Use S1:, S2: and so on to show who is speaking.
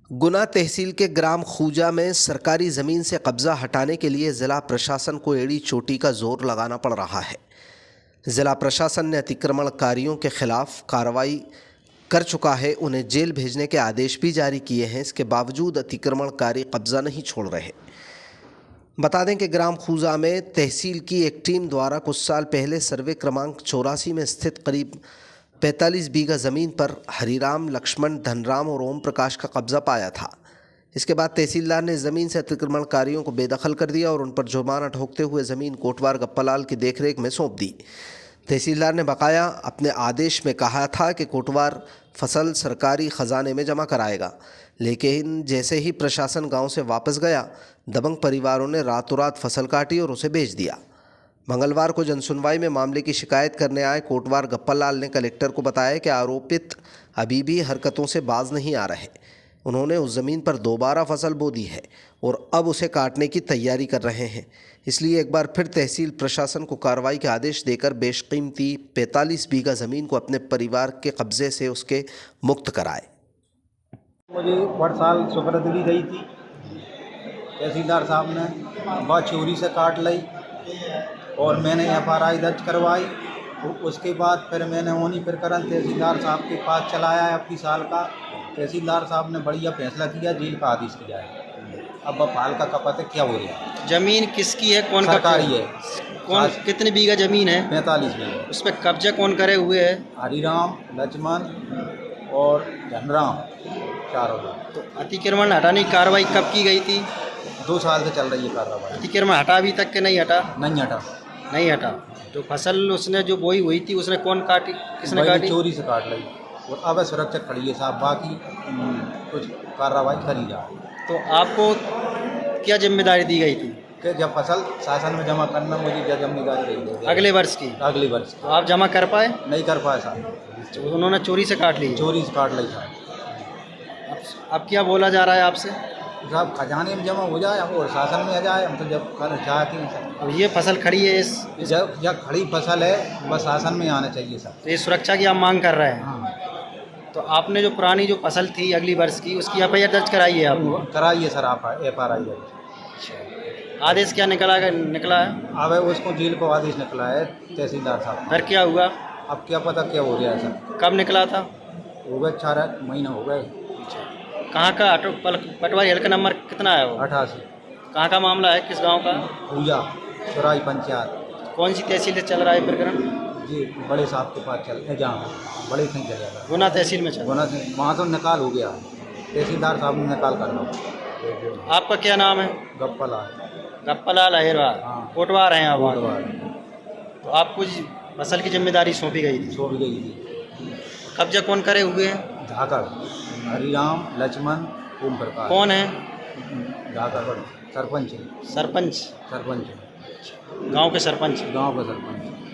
S1: गुना तहसील के ग्राम खूजा में सरकारी ज़मीन से कब्ज़ा हटाने के लिए ज़िला प्रशासन को एड़ी चोटी का जोर लगाना पड़ रहा है। ज़िला प्रशासन ने अतिक्रमणकारियों के खिलाफ कार्रवाई कर चुका है, उन्हें जेल भेजने के आदेश भी जारी किए हैं। इसके बावजूद अतिक्रमणकारी कब्ज़ा नहीं छोड़ रहे। बता दें कि ग्राम खूजा में तहसील की एक टीम द्वारा कुछ साल पहले सर्वे क्रमांक 84 में स्थित करीब 45 बीघा ज़मीन पर हरिराम, लक्ष्मण, धनराम और ओम प्रकाश का कब्ज़ा पाया था। इसके बाद तहसीलदार ने ज़मीन से अतिक्रमणकारियों को बेदखल कर दिया और उन पर जुर्माना ठोकते हुए ज़मीन कोटवार गप्पालाल की देखरेख में सौंप दी। तहसीलदार ने बकाया अपने आदेश में कहा था कि कोटवार फसल सरकारी ख़जाने में जमा कराएगा, लेकिन जैसे ही प्रशासन गांव से वापस गया, दबंग परिवारों ने रातों रात फसल काटी और उसे बेच दिया। मंगलवार को जनसुनवाई में मामले की शिकायत करने आए कोटवार गप्पालाल ने कलेक्टर को बताया कि आरोपित अभी भी हरकतों से बाज नहीं आ रहे। उन्होंने उस ज़मीन पर दोबारा फसल बो दी है और अब उसे काटने की तैयारी कर रहे हैं। इसलिए एक बार फिर तहसील प्रशासन को कार्रवाई के आदेश देकर बेशकीमती 45 बीघा ज़मीन को अपने परिवार के कब्ज़े से उसके मुक्त कराए।
S2: मुझे हर साल सुपुर्द दी गई थी, तहसीलदार साहब ने वह चोरी से काट ली और मैंने FRI दर्ज करवाई। उसके बाद फिर मैंने उन्हीं प्रकरण तहसीलदार साहब के पास चलाया है अपनी साल का। तहसीलदार साहब ने बढ़िया फैसला किया, जेल का आदेश किया है। अब फाल का कपत है, क्या हो रहा है?
S3: जमीन किसकी है? कौन
S2: सरकारी है।
S3: कौन कितने बीघा जमीन है?
S2: 45 बीघा।
S3: उस पर कब्जा कौन करे हुए है?
S2: हरिराम, लक्ष्मण और धनराम, चारों लोग।
S3: तो अतिक्रमण हटाने की कार्रवाई कब की गई थी?
S2: 2 साल से चल रही है कार्रवाई।
S3: अतिक्रमण हटा अभी तक के नहीं हटा?
S2: नहीं हटा।
S3: नहीं हटा। तो फसल उसने जो बोई हुई थी उसने कौन काटी? किसने
S2: वही
S3: काटी?
S2: चोरी से काट ली और अब सुरक्षा खड़ी है साहब, बाकी कुछ कार्रवाई करी जाए।
S3: तो आपको क्या जिम्मेदारी दी गई थी?
S2: कि जब फसल शासन में जमा करना, मुझे क्या जिम्मेदारी रही है
S3: अगले वर्ष की?
S2: अगले वर्ष
S3: तो आप जमा कर पाए?
S2: नहीं कर पाए साहब,
S3: तो उन्होंने चोरी से काट ली?
S2: चोरी से काट ली साहब।
S3: अब क्या बोला जा रहा है आपसे?
S2: साहब खजाने में जमा हो जाए और शासन में आ जाए, हम तो जब कर चाहते हैं सर।
S3: अब ये फसल खड़ी है,
S2: जब खड़ी फसल है बस शासन में आना चाहिए सर।
S3: तो ये सुरक्षा की आप मांग कर रहे हैं?
S2: हाँ।
S3: तो आपने जो पुरानी जो फसल थी अगली वर्ष की, उसकी FIR दर्ज कराई है आप?
S2: कराइए सर आप FRI।
S3: आदेश क्या निकला है?
S2: अब उसको जेल को आदेश निकला है तहसीलदार साहब।
S3: फिर क्या हुआ?
S2: अब क्या पता क्या हो गया है सर।
S3: कब निकला था?
S2: हो गए 4 महीने हो गए।
S3: कहाँ का पटवारी हल्का नंबर कितना है वो?
S2: 88।
S3: कहाँ का मामला है? किस गांव का?
S2: पूजा चौराई पंचायत।
S3: कौन सी तहसील से चल रहा है प्रकरण?
S2: जी बड़े साहब के पास चल जहाँ बड़े से चलेगा।
S3: गुना तहसील में चल?
S2: गुना से वहाँ तो निकाल हो गया, तहसीलदार साहब ने निकाल कर लो।
S3: आपका क्या नाम है?
S2: गप्पालाल।
S3: गप्पालाल अहिरवार।
S2: हाँ।
S3: कोटवार हैं आप?
S2: कोटवार।
S3: तो आपको फसल की जिम्मेदारी सौंपी गई थी?
S2: सो भी गई थी।
S3: कब्जा कौन करे हुए हैं?
S2: झाकड़, हरिराम, लक्ष्मण, ओम प्रकाश।
S3: कौन है?
S2: झाकड़ सरपंच।
S3: सरपंच?
S2: सरपंच
S3: गांव के सरपंच?
S2: गांव का सरपंच।